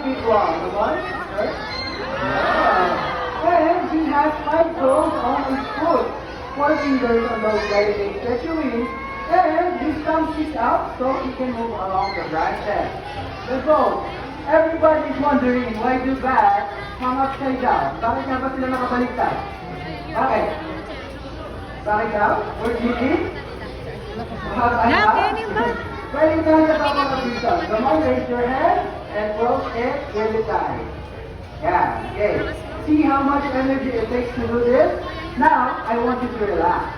big one? The one? Right? Yeah. And he has 5 toes on his foot. 4 fingers on those delicate statues. And his thumb sticks out so he can move along the branches. Let's go. Everybody's wondering why do bats hang upside down? Bakit nga ba sila nakabaliktad? Bakit? Bakit daw? We're eating? Natin yung bat. Well, you guys are talking about yourself. Come on, raise your hand and close it really tight. Yeah, okay. See how much energy it takes to do this? Now, I want you to relax.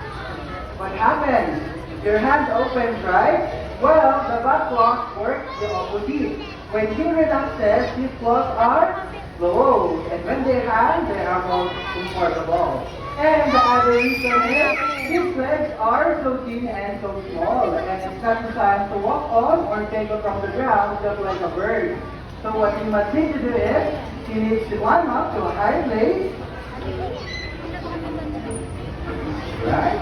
What happens? Your hand opens, right? Well, the butt claws work the opposite. When he relaxes, his claws are closed. And when they hang, they are more comfortable. And the other reason is, his legs are so thin and so small. And it's not the time to walk on or take it from the ground just like a bird. So what you must need to do is, he needs to climb up to a high place. Right?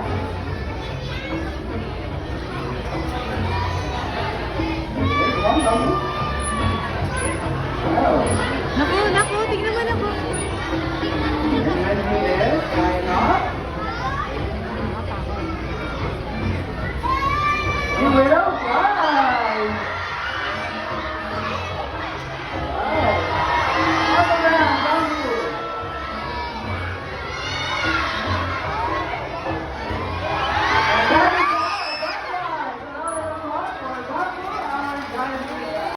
Okay, come on,